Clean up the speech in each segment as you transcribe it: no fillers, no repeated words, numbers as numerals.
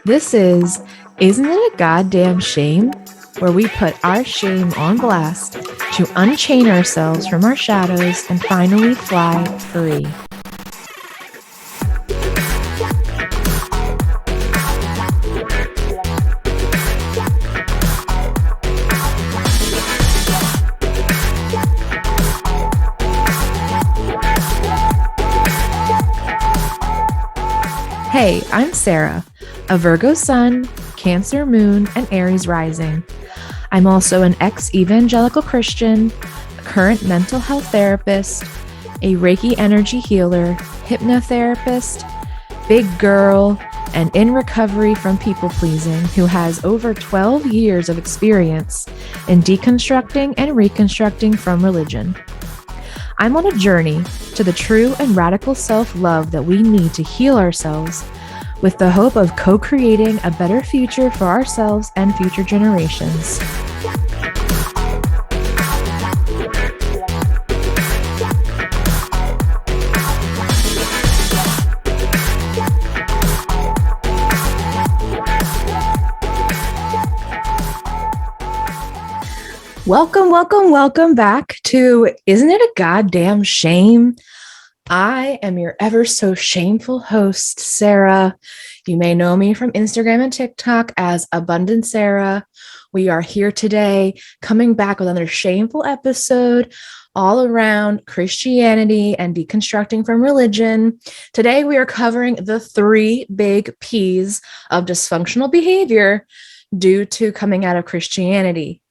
This is Isn't It a Goddamn Shame? Where we put our shame on blast to unchain ourselves from our shadows and finally fly free. Hey, I'm Sarah, a Virgo sun, Cancer moon, and Aries rising. I'm also an ex-evangelical Christian, a current mental health therapist, a Reiki energy healer, hypnotherapist, big girl, and in recovery from people pleasing who has over 12 years of experience in deconstructing and reconstructing from religion. I'm on a journey to the true and radical self-love that we need to heal ourselves with the hope of co-creating a better future for ourselves and future generations. Welcome back to Isn't It a Goddamn Shame? I am your ever so shameful host, Sarah. You may know me from Instagram and TikTok as Abundant Sarah. We are here today coming back with another shameful episode all around Christianity and deconstructing from religion. Today we are covering the 3 big P's of dysfunctional behavior due to coming out of Christianity.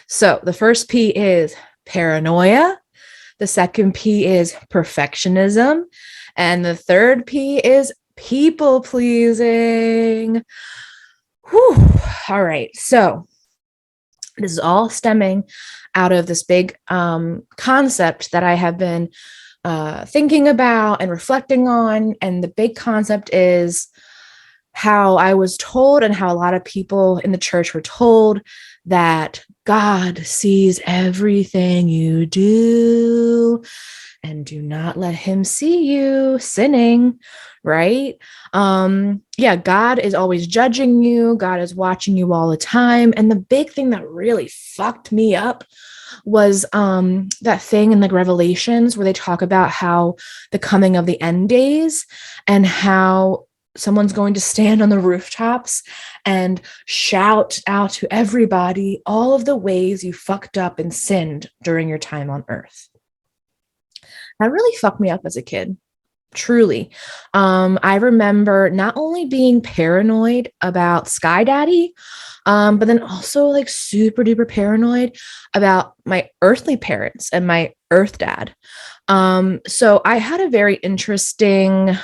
So the first P is paranoia. The second P is perfectionism. And the third P is people pleasing. Whew. All right. So this is all stemming out of this big concept that I have been thinking about and reflecting on. And the big concept is how I was told, and how a lot of people in the church were told, that God sees everything you do and do not let him see you sinning, right? God is always judging you. God is watching you all the time. And the big thing that really fucked me up was that thing in the Revelations where they talk about how the coming of the end days and how someone's going to stand on the rooftops and shout out to everybody all of the ways you fucked up and sinned during your time on earth. That really fucked me up as a kid. Truly. I remember not only being paranoid about Sky Daddy, but then also like super duper paranoid about my earthly parents and my earth dad. So I had a very interesting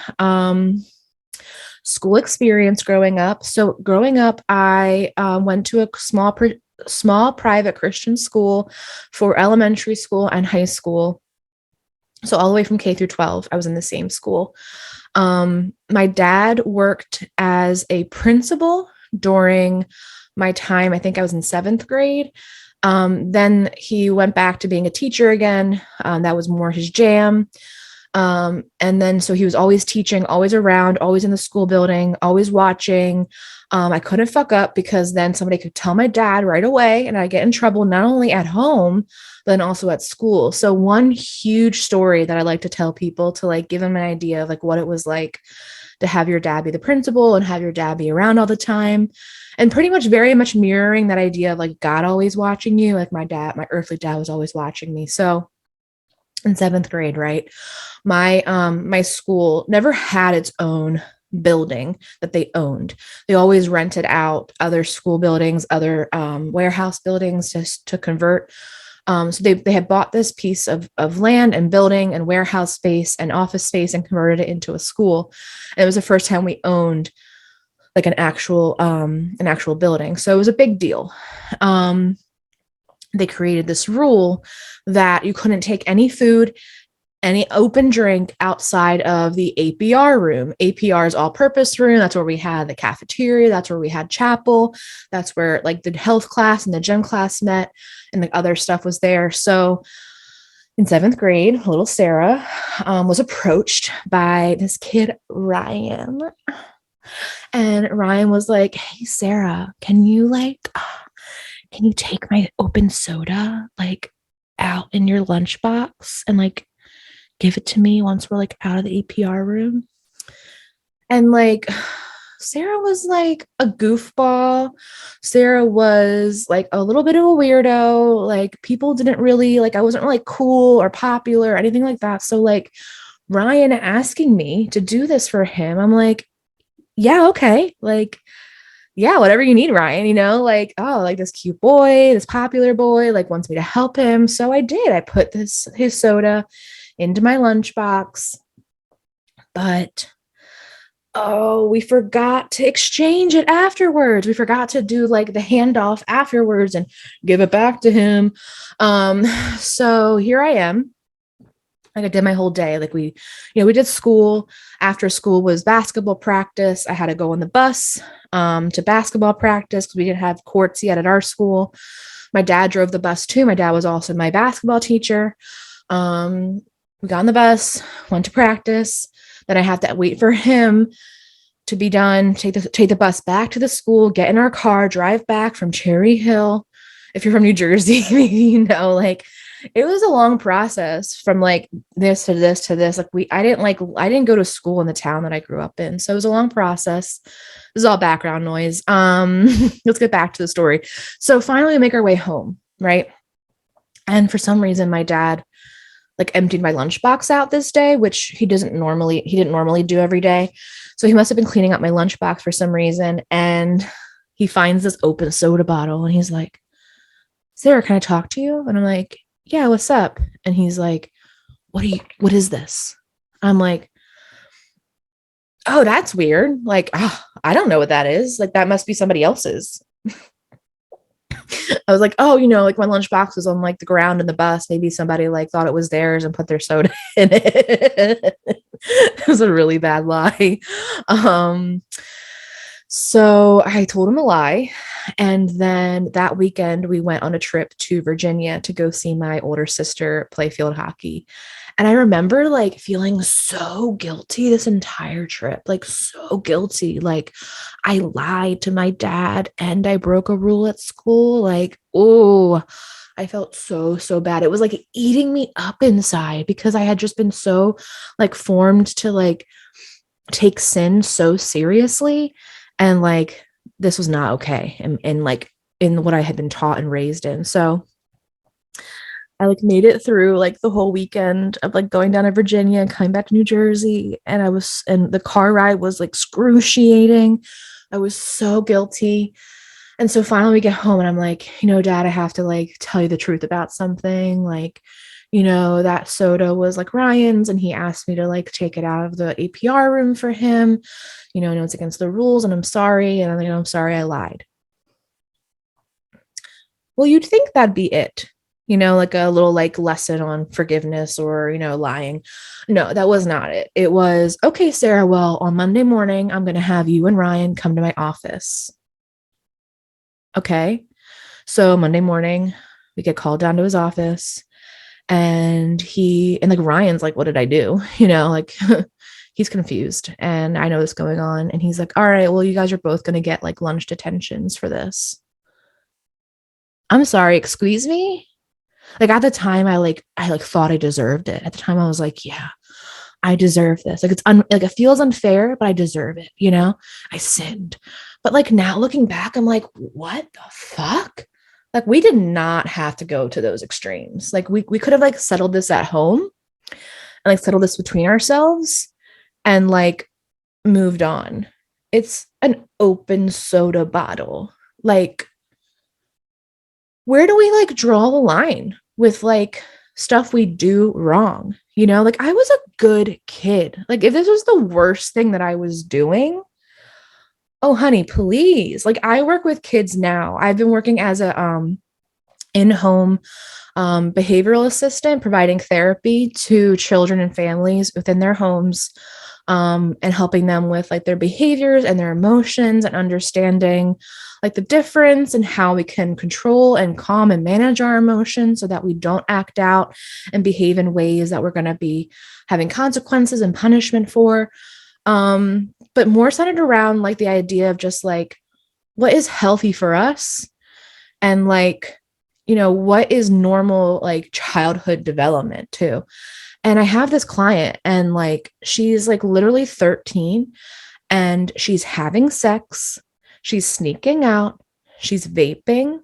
school experience growing up. So growing up, I went to a small private Christian school for elementary school and high school. So all the way from K through 12, I was in the same school. My dad worked as a principal during my time. I think I was in 7th grade. Then he went back to being a teacher again. That was more his jam. And then, so he was always teaching, always around, always in the school building, always watching. I couldn't fuck up because then somebody could tell my dad right away and I get in trouble, not only at home, but then also at school. So one huge story that I like to tell people to like give them an idea of like what it was like to have your dad be the principal and have your dad be around all the time, and pretty much very much mirroring that idea of like God always watching you. Like my earthly dad was always watching me. So in 7th grade, right? My school never had its own building that they owned. They always rented out other school buildings, other warehouse buildings to convert. So they had bought this piece of land and building and warehouse space and office space and converted it into a school. And it was the first time we owned like an actual building. So it was a big deal. They created this rule that you couldn't take any food, any open drink outside of the APR room. APR is all-purpose room. That's where we had the cafeteria. That's where we had chapel. That's where like the health class and the gym class met, and the other stuff was there. So In seventh grade, little Sarah was approached by this kid, Ryan. And Ryan was like, "Hey, Sarah, can you take my open soda like out in your lunchbox and like give it to me once we're like out of the APR room?" And like, Sarah was like a goofball. Sarah was like a little bit of a weirdo. Like, people didn't really like, I wasn't really cool or popular or anything like that. So, like, Ryan asking me to do this for him, I'm like, yeah, okay. Like, yeah, whatever you need, Ryan, like, oh, like this cute boy, this popular boy, like wants me to help him. So I did. I put his soda into my lunchbox, but oh, we forgot to exchange it afterwards. We forgot to do like the handoff afterwards and give it back to him. Um, so here I am. Like, I did my whole day. Like, we did school. After school was basketball practice. I had to go on the bus to basketball practice because we didn't have courts yet at our school. My dad drove the bus too. My dad was also my basketball teacher. We got on the bus, went to practice. Then I had to wait for him to be done, take the bus back to the school, get in our car, drive back from Cherry Hill. If you're from New Jersey, maybe like, it was a long process from like this to this to this. Like, I didn't go to school in the town that I grew up in. So it was a long process. This is all background noise. Let's get back to the story. So finally we make our way home, right? And for some reason, my dad like emptied my lunchbox out this day, which he didn't normally do every day. So he must have been cleaning up my lunchbox for some reason. And he finds this open soda bottle and he's like, "Sarah, can I talk to you?" And I'm like, "Yeah, what's up?" And he's like, what is this?" I'm like, "Oh, that's weird. Like, oh, I don't know what that is. Like, that must be somebody else's." I was like, "Oh, like my lunchbox was on like the ground in the bus. Maybe somebody like thought it was theirs and put their soda in it." It was a really bad lie. So I told him a lie. And then that weekend, we went on a trip to Virginia to go see my older sister play field hockey. And I remember like feeling so guilty this entire trip, like so guilty. Like, I lied to my dad and I broke a rule at school. Like, oh, I felt so, so bad. It was like eating me up inside because I had just been so like formed to like take sin so seriously. And like, this was not okay. And like in what I had been taught and raised in. So I like made it through like the whole weekend of like going down to Virginia and coming back to New Jersey. And the car ride was like excruciating. I was so guilty. And so finally we get home and I'm like, Dad, I have to like tell you the truth about something. Like, that soda was like Ryan's and he asked me to like take it out of the APR room for him. I know it's against the rules and I'm sorry. And I'm like, "I'm sorry, I lied." Well, you'd think that'd be it. Like a little like lesson on forgiveness or, lying. No, that was not it. It was, "Okay, Sarah, well, on Monday morning, I'm going to have you and Ryan come to my office." Okay. So Monday morning, we get called down to his office and like Ryan's like, "What did I do?" Like he's confused and I know what's going on. And he's like, "All right, well, you guys are both going to get like lunch detentions for this." I'm sorry, excuse me? Like, at the time, I thought I deserved it. At the time, I was like, "Yeah, I deserve this." Like, like it feels unfair, but I deserve it. I sinned. But like now looking back, I'm like, what the fuck? Like, we did not have to go to those extremes. Like, we could have like settled this at home and like settled this between ourselves and like moved on. It's an open soda bottle. Like, where do we like draw the line with like stuff we do wrong? Like, I was a good kid. Like, if this was the worst thing that I was doing, oh honey, please. Like, I work with kids now. I've been working as a in-home behavioral assistant, providing therapy to children and families within their homes and helping them with like their behaviors and their emotions and understanding like the difference and how we can control and calm and manage our emotions so that we don't act out and behave in ways that we're going to be having consequences and punishment for. But more centered around like the idea of just like what is healthy for us and like, what is normal like childhood development too. And I have this client and like she's like literally 13 and she's having sex, she's sneaking out, she's vaping,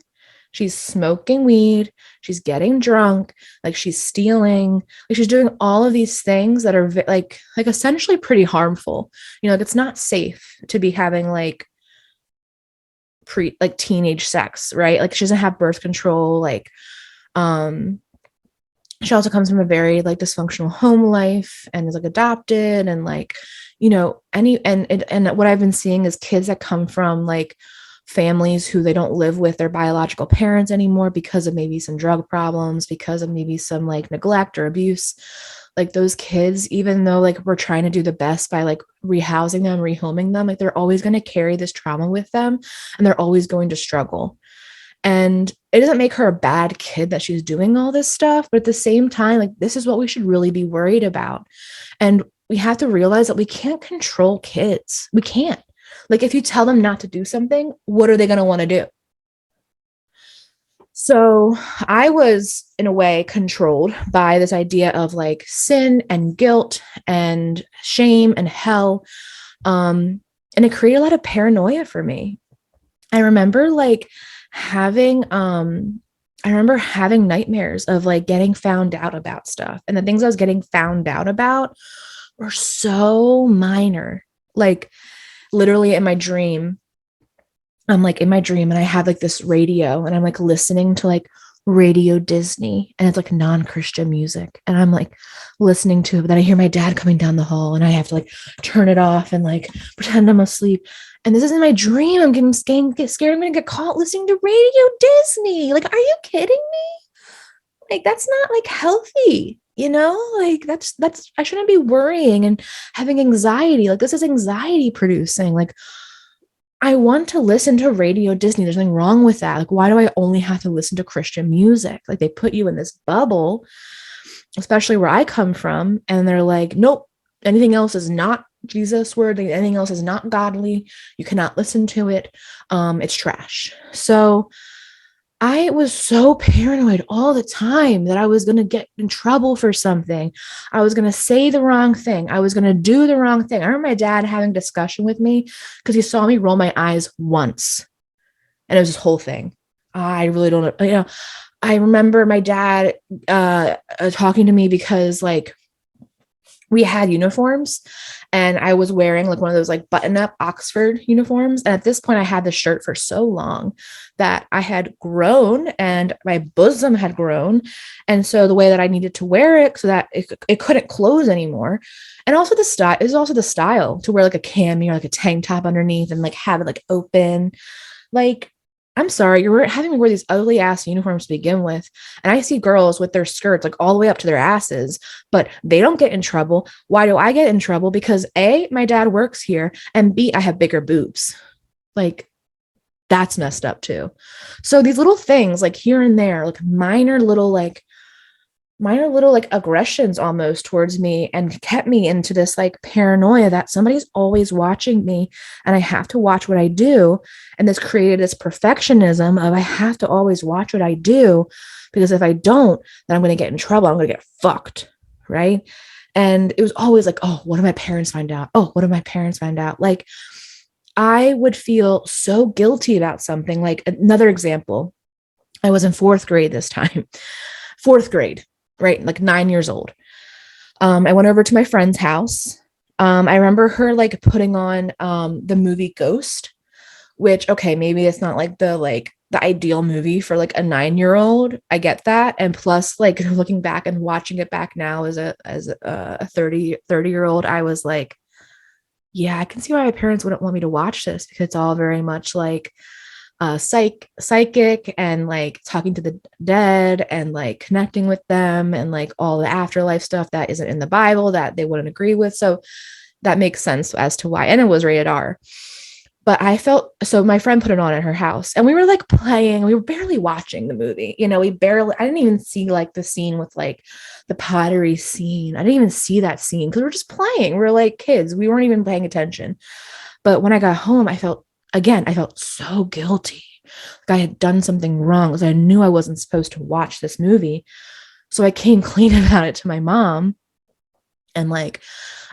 she's smoking weed, she's getting drunk, like she's stealing, like she's doing all of these things that are like essentially pretty harmful. Like it's not safe to be having like teenage sex, right? Like she doesn't have birth control, like um she also comes from a very like dysfunctional home life and is like adopted and like and what I've been seeing is kids that come from like families who they don't live with their biological parents anymore because of maybe some drug problems, because of maybe some like neglect or abuse. Like those kids, even though like we're trying to do the best by like rehousing them, rehoming them, like they're always going to carry this trauma with them and they're always going to struggle. And it doesn't make her a bad kid that she's doing all this stuff, but at the same time, like this is what we should really be worried about. And we have to realize that we can't control kids. We can't. Like if you tell them not to do something, what are they going to want to do? So I was in a way controlled by this idea of like sin and guilt and shame and hell. And it created a lot of paranoia for me. I remember like having nightmares of like getting found out about stuff. And the things I was getting found out about were so minor. Like literally in my dream, I'm like in my dream and I have like this radio and I'm like listening to like Radio Disney and it's like non-Christian music. And I'm like listening to it, but then I hear my dad coming down the hall and I have to like turn it off and like pretend I'm asleep. And this is in my dream. I'm getting scared. I'm going to get caught listening to Radio Disney. Like, are you kidding me? Like, that's not like healthy, like I shouldn't be worrying and having anxiety. Like this is anxiety producing. Like I want to listen to Radio Disney. There's nothing wrong with that. Like, why do I only have to listen to Christian music? Like they put you in this bubble, especially where I come from. And they're like, nope, anything else is not Jesus word. Anything else is not godly. You cannot listen to it. It's trash. So I was so paranoid all the time that I was going to get in trouble for something. I was going to say the wrong thing. I was going to do the wrong thing. I remember my dad having a discussion with me because he saw me roll my eyes once. And it was this whole thing. I really don't know. I remember my dad talking to me because like we had uniforms and I was wearing like one of those like button up Oxford uniforms. And at this point I had the shirt for so long that I had grown and my bosom had grown. And so the way that I needed to wear it so that it couldn't close anymore. And also the style is also the style to wear like a cami or like a tank top underneath and like have it like open. Like, I'm sorry, you're having me wear these ugly ass uniforms to begin with. And I see girls with their skirts like all the way up to their asses, but they don't get in trouble. Why do I get in trouble? Because A, my dad works here, and B, I have bigger boobs. Like, that's messed up too. So these little things like here and there, like minor little like aggressions almost towards me and kept me into this like paranoia that somebody's always watching me and I have to watch what I do. And this created this perfectionism of I have to always watch what I do because if I don't, then I'm going to get in trouble. I'm going to get fucked. Right. And it was always like, oh, what if my parents find out? Oh, what if my parents find out? Like I would feel so guilty about something. Like another example, I was in fourth grade this time, fourth grade, right? Like 9 years old. I went over to my friend's house. I remember her like putting on the movie Ghost, which, okay, maybe it's not like the ideal movie for like a 9-year-old. I get that. And plus like looking back and watching it back now as a 30-year-old, I was like, yeah, I can see why my parents wouldn't want me to watch this because it's all very much like psychic and like talking to the dead and like connecting with them and like all the afterlife stuff that isn't in the Bible that they wouldn't agree with. So that makes sense as to why. And it was rated R. But I felt so my friend put it on at her house and we were like playing. We were barely watching the movie. I didn't even see like the scene with like the pottery scene. I didn't even see that scene because we're just playing. We're like kids. We weren't even paying attention. But when I got home, I felt so guilty. Like I had done something wrong because I knew I wasn't supposed to watch this movie. So I came clean about it to my mom. And like,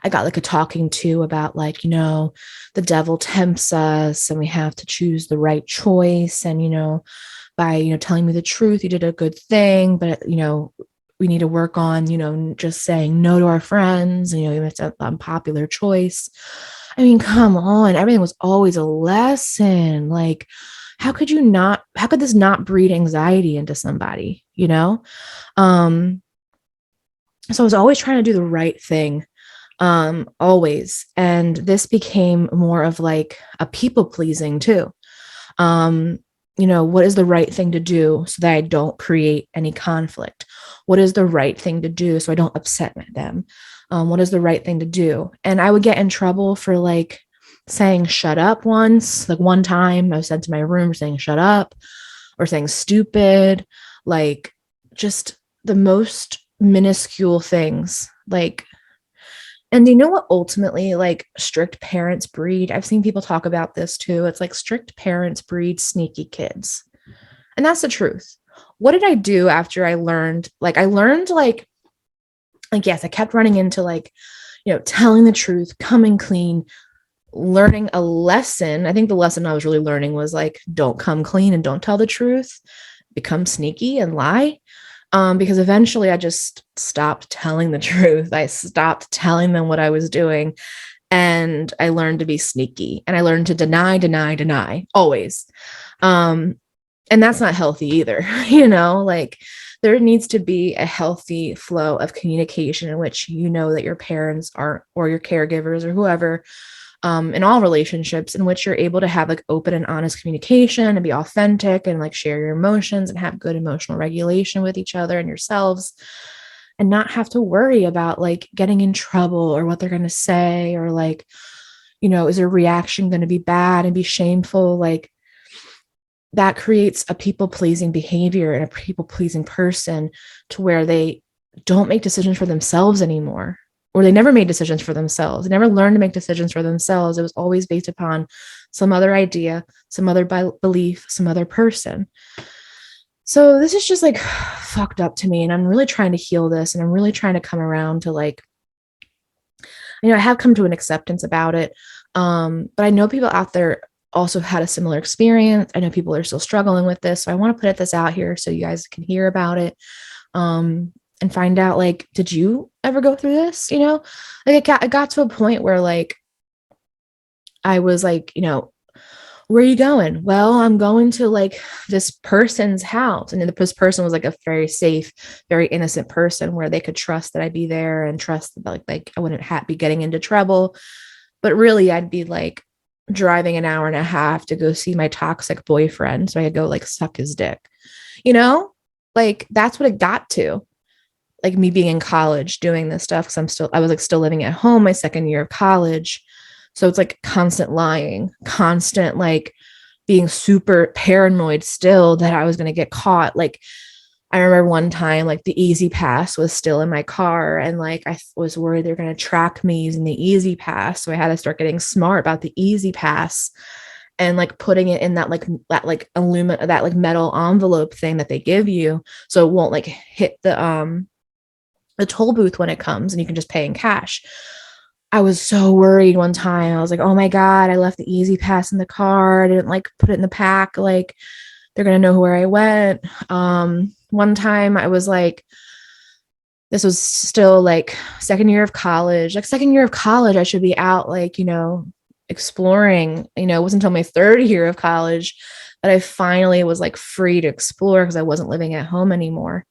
I got like a talking to about like, the devil tempts us and we have to choose the right choice. And, by, telling me the truth, you did a good thing, but, we need to work on, just saying no to our friends and, even if it's an unpopular choice. I mean, come on. Everything was always a lesson. Like, how could this not breed anxiety into somebody, Um, so I was always trying to do the right thing, always. And this became more of like a people pleasing too. Um, what is the right thing to do so that I don't create any conflict? What is the right thing to do so I don't upset them? What is the right thing to do? And I would get in trouble for like saying shut up once. Like one time I was sent to my room for saying shut up or saying stupid, like just the most minuscule things. Like, and you know what ultimately like strict parents breed? I've seen people talk about this too. It's like strict parents breed sneaky kids. And that's the truth. What did I do after I learned? Yes, I kept running into like, telling the truth, coming clean, learning a lesson. I think the lesson I was really learning was like, don't come clean and don't tell the truth, become sneaky and lie. Because eventually I just stopped telling the truth. I stopped telling them what I was doing. And I learned to be sneaky and I learned to deny always. And that's not healthy either. Like there needs to be a healthy flow of communication in which that your parents are or your caregivers or whoever, in all relationships in which you're able to have like open and honest communication and be authentic and like share your emotions and have good emotional regulation with each other and yourselves and not have to worry about like getting in trouble or what they're going to say or like, is their reaction going to be bad and be shameful? Like that creates a people pleasing behavior and a people pleasing person to where they don't make decisions for themselves anymore. Or they never made decisions for themselves. They never learned to make decisions for themselves. It was always based upon some other idea, some other belief, some other person. So this is just like fucked up to me. And I'm really trying to heal this. And I'm really trying to come around to like, I have come to an acceptance about it. But I know people out there also had a similar experience. I know people are still struggling with this. So I want to put this out here so you guys can hear about it. And find out like, did you ever go through this? Like it got to a point where like, I was like, where are you going? Well, I'm going to like this person's house. And then this person was like a very safe, very innocent person where they could trust that I'd be there and trust that like I wouldn't be getting into trouble. But really I'd be like driving an hour and a half to go see my toxic boyfriend. So I could go like suck his dick, like that's what it got to. Like me being in college doing this stuff because I was like still living at home my second year of college. So it's like constant lying, constant like being super paranoid still that I was going to get caught. Like I remember one time like the Easy Pass was still in my car and like I was worried they're going to track me using the Easy Pass. So I had to start getting smart about the Easy Pass and like putting it in that aluminum, that like metal envelope thing that they give you so it won't like hit the toll booth when it comes and you can just pay in cash. I was so worried one time. I was like, oh my God, I left the Easy Pass in the car. I didn't like put it in the pack. Like they're going to know where I went. One time I was like, this was still like second year of college, I should be out like, exploring, it wasn't until my third year of college that I finally was like free to explore because I wasn't living at home anymore.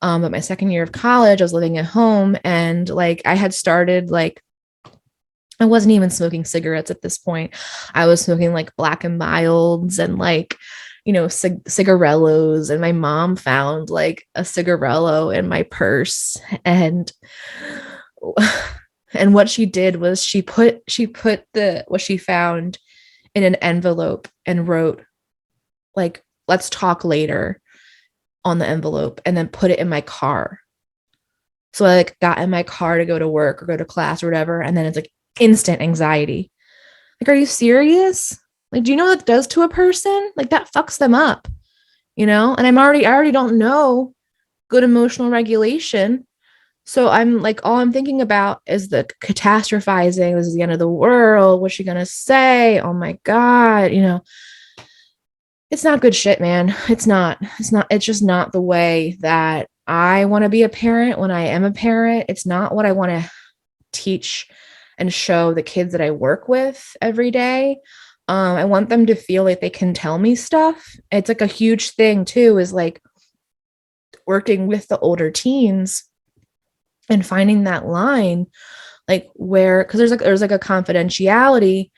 But my second year of college, I was living at home and like I had started like, I wasn't even smoking cigarettes at this point. I was smoking like Black and Milds and like, cigarellos. And my mom found like a cigarello in my purse. And And what she did was she put the what she found in an envelope and wrote like, let's talk later on the envelope, and then put it in my car. So I like got in my car to go to work or go to class or whatever. And then it's like instant anxiety. Like, are you serious? Like, do you know what that does to a person? Like that fucks them up, you know? And I already don't know good emotional regulation. So I'm like, all I'm thinking about is the catastrophizing. This is the end of the world. What's she gonna say? Oh my God, you know, it's not good shit, man. It's just not the way that I want to be a parent when I am a parent. It's not what I want to teach and show the kids that I work with every day. I want them to feel like they can tell me stuff. It's like a huge thing too, is like working with the older teens and finding that line, like where, because there's like a confidentiality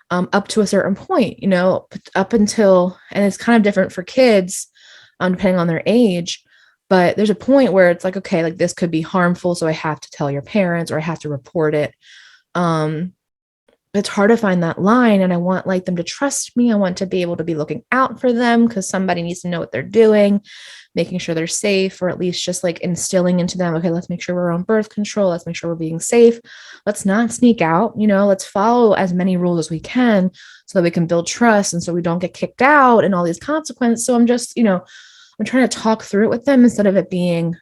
up to a certain point, you know, up until, and it's kind of different for kids, depending on their age. But there's a point where it's like, okay, like this could be harmful, so I have to tell your parents or I have to report it. Um, it's hard to find that line, and I want like them to trust me. I want to be able to be looking out for them because somebody needs to know what they're doing, making sure they're safe, or at least just like instilling into them, okay, let's make sure we're on birth control. Let's make sure we're being safe. Let's not sneak out, you know, let's follow as many rules as we can so that we can build trust and so we don't get kicked out and all these consequences. So I'm just, you know, I'm trying to talk through it with them instead of it being,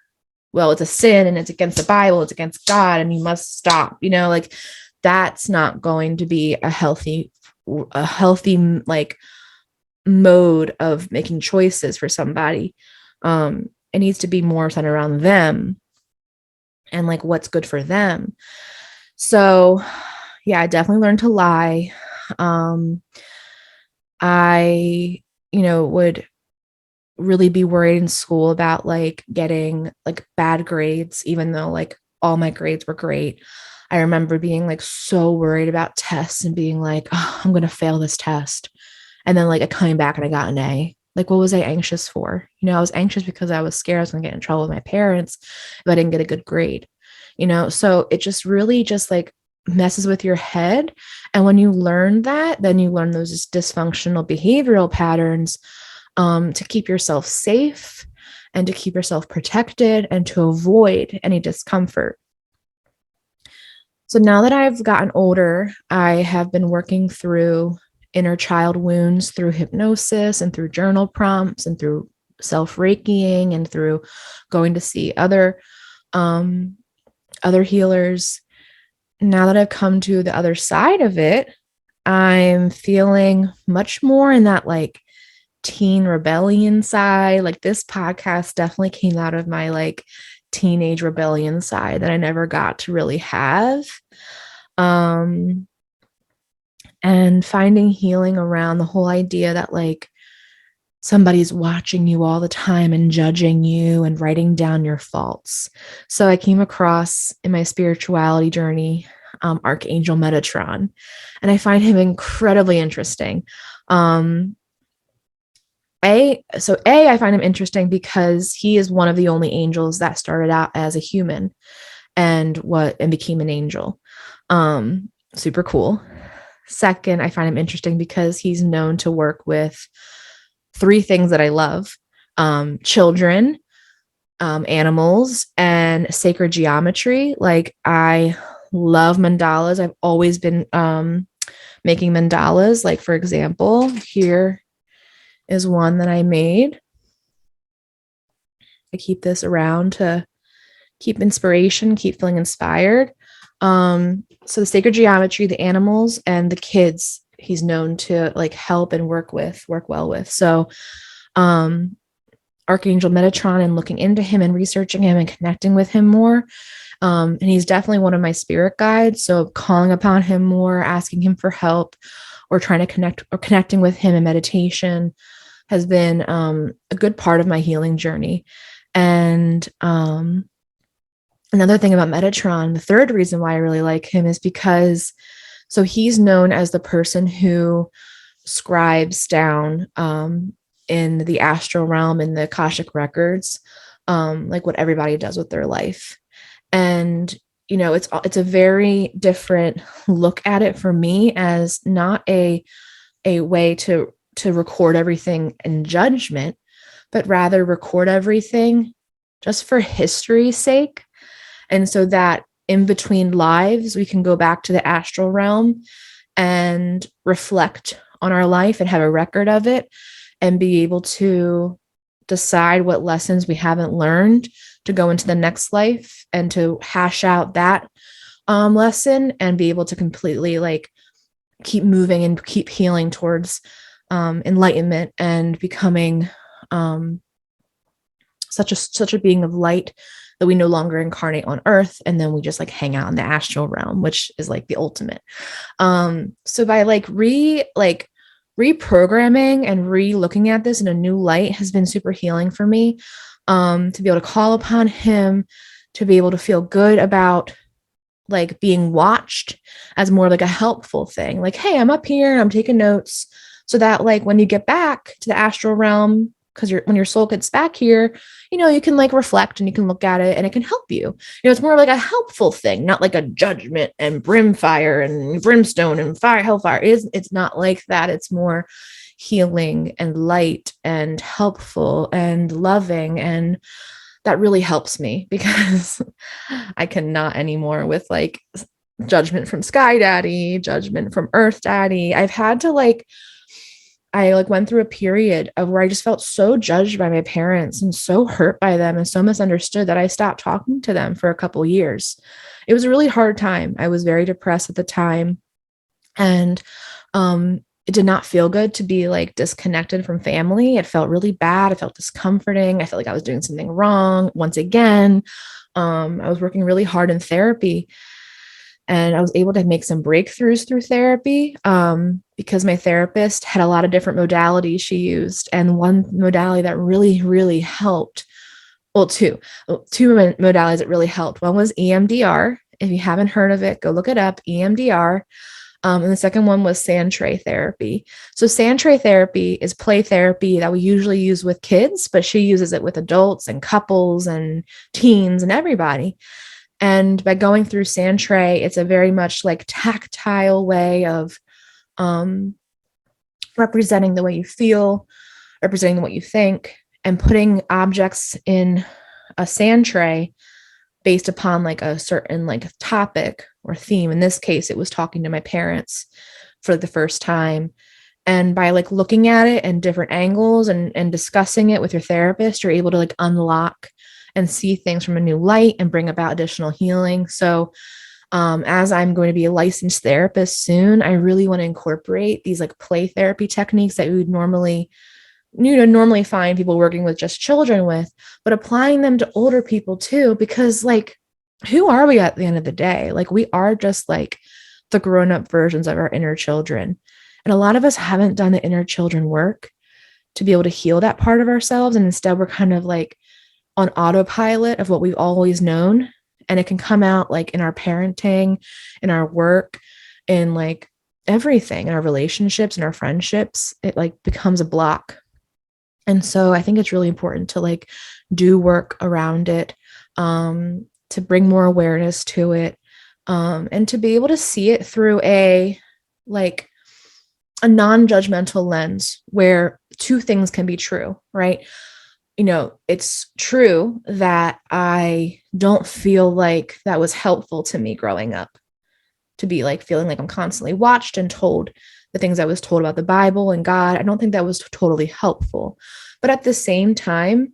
well, it's a sin and it's against the Bible, it's against God, and you must stop, you know, like that's not going to be a healthy like mode of making choices for somebody. It needs to be more centered around them and like what's good for them. So yeah, I definitely learned to lie. I, you know, would really be worried in school about like getting like bad grades, even though like all my grades were great. I remember being like so worried about tests and being like, oh, I'm going to fail this test. And then like coming back and I got an A. Like, what was I anxious for? You know, I was anxious because I was scared I was going to get in trouble with my parents if I didn't get a good grade, you know? So it just really just like messes with your head. And when you learn that, then you learn those dysfunctional behavioral patterns to keep yourself safe and to keep yourself protected and to avoid any discomfort. So now that I've gotten older, I have been working through inner child wounds through hypnosis and through journal prompts and through self-reikiing and through going to see other healers. Now that I've come to the other side of it, I'm feeling much more in that like teen rebellion side. Like this podcast definitely came out of my like teenage rebellion side that I never got to really have. And finding healing around the whole idea that like somebody's watching you all the time and judging you and writing down your faults. So I came across in my spirituality journey Archangel Metatron, and I find him incredibly interesting. I find him interesting because he is one of the only angels that started out as a human and became an angel. Super cool. Second, I find him interesting because he's known to work with three things that I love: children, animals, and sacred geometry. Like I love mandalas. I've always been making mandalas. Like for example, here is one that I made. I keep this around to keep inspiration, keep feeling inspired. So the sacred geometry, the animals, and the kids, he's known to like help and work well with. So Archangel Metatron, and looking into him and researching him and connecting with him more. And he's definitely one of my spirit guides. So calling upon him more, asking him for help, or trying to connecting with him in meditation has been a good part of my healing journey. And another thing about Metatron, the third reason why I really like him is because so he's known as the person who scribes down in the astral realm, in the Akashic records, like what everybody does with their life. And it's a very different look at it for me, as not a way to record everything in judgment, but rather record everything just for history's sake. And so that in between lives, we can go back to the astral realm and reflect on our life and have a record of it, and be able to decide what lessons we haven't learned to go into the next life, and to hash out that lesson, and be able to completely like keep moving and keep healing towards enlightenment and becoming such a being of light that we no longer incarnate on earth, and then we just like hang out in the astral realm, which is like the ultimate. So by reprogramming and re-looking at this in a new light has been super healing for me, to be able to call upon him, to be able to feel good about like being watched as more like a helpful thing. Like, hey, I'm up here and I'm taking notes, so that like when you get back to the astral realm, because when your soul gets back here, you can like reflect and you can look at it and it can help you. It's more like a helpful thing, not like a judgment and brimfire and brimstone and fire, hellfire. It's not like that. It's more healing and light and helpful and loving. And that really helps me, because I cannot anymore with like judgment from Sky Daddy, judgment from Earth Daddy. I went through a period of where I just felt so judged by my parents and so hurt by them and so misunderstood that I stopped talking to them for a couple years. It was a really hard time. I was very depressed at the time, and it did not feel good to be like disconnected from family. It felt really bad. It felt discomforting. I felt like I was doing something wrong once again. I was working really hard in therapy, and I was able to make some breakthroughs through therapy, because my therapist had a lot of different modalities she used. And one modality that really, really helped, well, two modalities that really helped. One was EMDR. If you haven't heard of it, go look it up, EMDR. And the second one was sand tray therapy. So sand tray therapy is play therapy that we usually use with kids, but she uses it with adults and couples and teens and everybody. And by going through sand tray, it's a very much like tactile way of representing the way you feel, representing what you think, and putting objects in a sand tray based upon like a certain like topic or theme. In this case, it was talking to my parents for the first time. And by like looking at it in different angles and discussing it with your therapist, you're able to like unlock and see things from a new light and bring about additional healing. So as I'm going to be a licensed therapist soon, I really want to incorporate these like play therapy techniques that we would normally find people working with just children with, but applying them to older people too, because like, who are we at the end of the day? Like, we are just like the grown-up versions of our inner children. And a lot of us haven't done the inner children work to be able to heal that part of ourselves. And instead we're kind of like on autopilot of what we've always known. And it can come out like in our parenting, in our work, in like everything, in our relationships, in our friendships. It like becomes a block. And so I think it's really important to like do work around it, to bring more awareness to it, and to be able to see it through a non-judgmental lens where two things can be true, right? It's true that I don't feel like that was helpful to me growing up, to be like feeling like I'm constantly watched and told the things I was told about the Bible and God. I don't think that was totally helpful. But at the same time,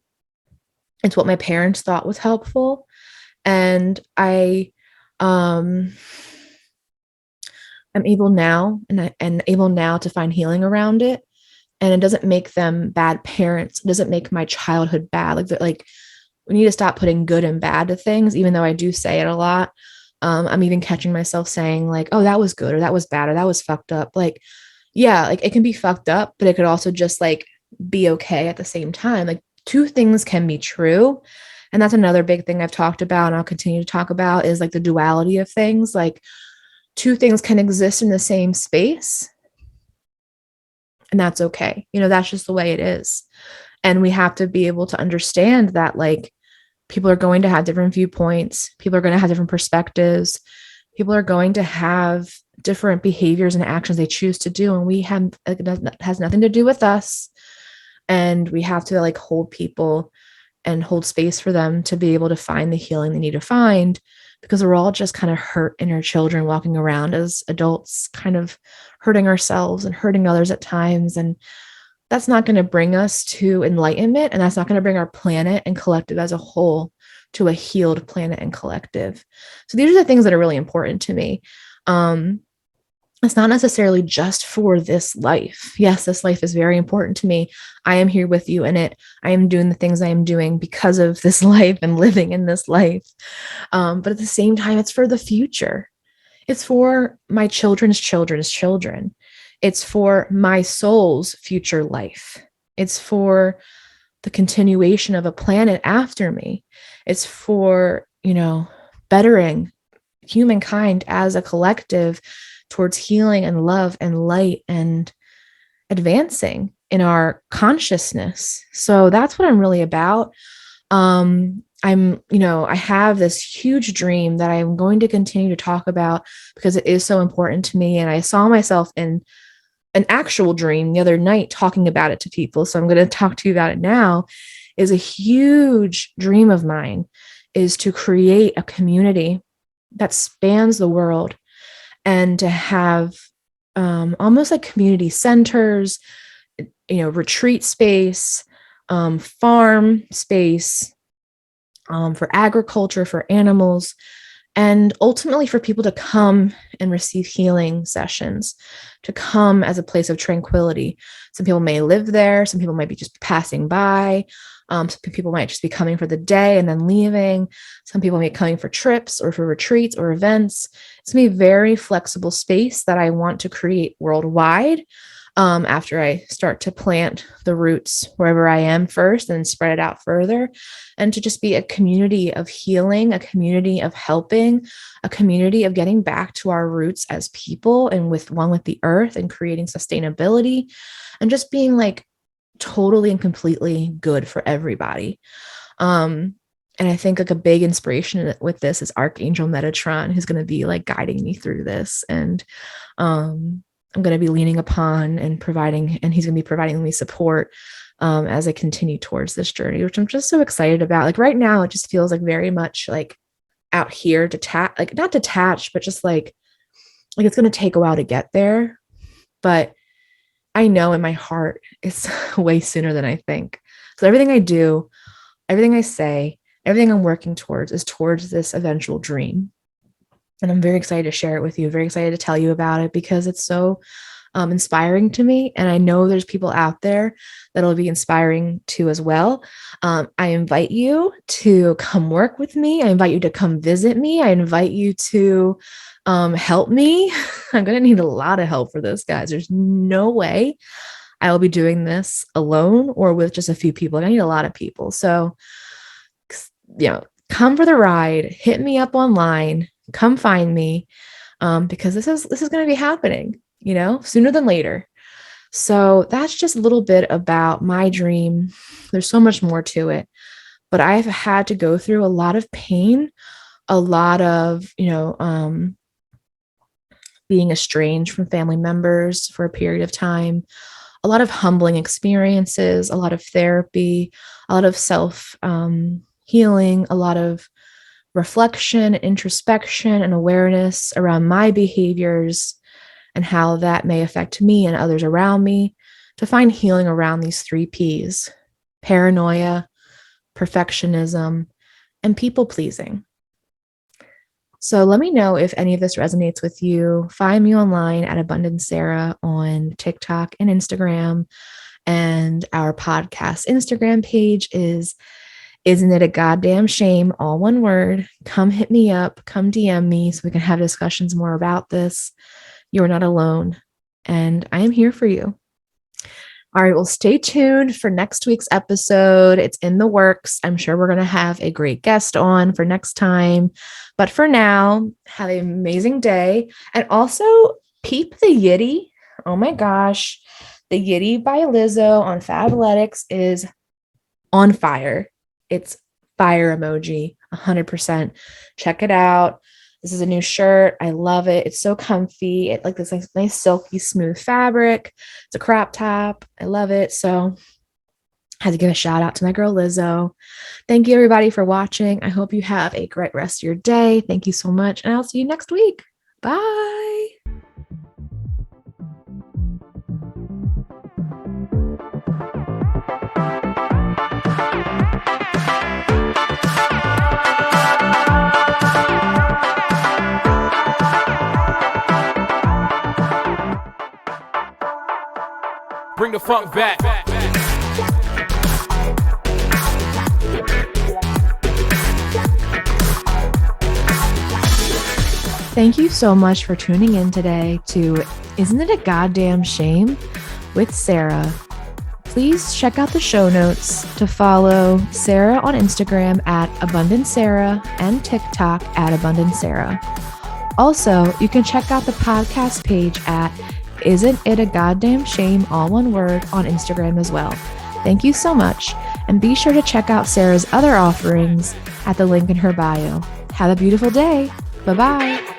it's what my parents thought was helpful. And I'm able now and able now to find healing around it. And it doesn't make them bad parents. It doesn't make my childhood bad. Like we need to stop putting good and bad to things, even though I do say it a lot. I'm even catching myself saying like, oh, that was good, or that was bad, or that was fucked up. Like, yeah, like it can be fucked up, but it could also just like be okay at the same time. Like two things can be true. And that's another big thing I've talked about and I'll continue to talk about is like the duality of things. Like two things can exist in the same space. And that's okay. That's just the way it is. And we have to be able to understand that like People are going to have different viewpoints. People are going to have different perspectives. People are going to have different behaviors and actions they choose to do. And it has nothing to do with us. And we have to like hold people and hold space for them to be able to find the healing they need to find, because we're all just kind of hurt inner children walking around as adults, kind of hurting ourselves and hurting others at times. And that's not going to bring us to enlightenment. And that's not going to bring our planet and collective as a whole to a healed planet and collective. So these are the things that are really important to me. It's not necessarily just for this life. Yes, this life is very important to me. I am here with you in it. I am doing the things I am doing because of this life and living in this life. But at the same time, it's for the future. It's for my children's children's children. It's for my soul's future life. It's for the continuation of a planet after me. It's for, bettering humankind as a collective towards healing and love and light and advancing in our consciousness. So that's what I'm really about. I have this huge dream that I'm going to continue to talk about because it is so important to me. And I saw myself in an actual dream the other night talking about it to people. So I'm going to talk to you about it now. Is a huge dream of mine is to create a community that spans the world and to have almost like community centers, retreat space, farm space, for agriculture, for animals, and ultimately for people to come and receive healing sessions, to come as a place of tranquility. Some people may live there. Some people might be just passing by. Some people might just be coming for the day and then leaving. Some people may be coming for trips or for retreats or events. It's going to be a very flexible space that I want to create worldwide. After I start to plant the roots wherever I am first and spread it out further, and to just be a community of healing, a community of helping, a community of getting back to our roots as people and with the earth and creating sustainability and just being like totally and completely good for everybody. And I think like a big inspiration with this is Archangel Metatron, who's going to be like guiding me through this. And I'm going to be leaning upon and he's going to be providing me support as I continue towards this journey, which I'm just so excited about. Like right now, it just feels like very much like out here like not detached, but just like it's going to take a while to get there. But I know in my heart, it's way sooner than I think. So everything I do, everything I say, everything I'm working towards is towards this eventual dream. And I'm very excited to share it with you, very excited to tell you about it because it's so inspiring to me. And I know there's people out there that'll be inspiring to as well. I invite you to come work with me. I invite you to come visit me. I invite you to help me. I'm going to need a lot of help for this, guys. There's no way I will be doing this alone or with just a few people. I need a lot of people. So, come for the ride, hit me up online, come find me, because this is going to be happening, sooner than later. So that's just a little bit about my dream. There's so much more to it, but I've had to go through a lot of pain, a lot of, being estranged from family members for a period of time, a lot of humbling experiences, a lot of therapy, a lot of self healing, a lot of reflection, introspection, and awareness around my behaviors and how that may affect me and others around me, to find healing around these 3 Ps: paranoia, perfectionism, and people pleasing. So let me know if any of this resonates with you. Find me online at Abundant Sarah on TikTok and Instagram. And our podcast Instagram page is Isn't It a Goddamn Shame? All one word. Come hit me up, come DM me so we can have discussions more about this. You're not alone. And I am here for you. All right, well, stay tuned for next week's episode. It's in the works. I'm sure we're going to have a great guest on for next time. But for now, have an amazing day. And also, peep the Yitty. Oh my gosh. The Yitty by Lizzo on Fabletics is on fire. It's fire emoji, 100%. Check it out. This is a new shirt. I love it. It's so comfy. It like this nice silky smooth fabric. It's a crop top. I love it. So I had to give a shout out to my girl Lizzo. Thank you everybody for watching. I hope you have a great rest of your day. Thank you so much. And I'll see you next week. Bye. Bring the funk back. Thank you so much for tuning in today to Isn't It a Goddamn Shame with Sarah. Please check out the show notes to follow Sarah on Instagram at Abundant Sarah and TikTok at Abundant Sarah. Also, you can check out the podcast page at Isn't It a Goddamn Shame, all one word, on Instagram as well. Thank you so much, and be sure to check out Sarah's other offerings at the link in her bio. Have a beautiful day. Bye-bye.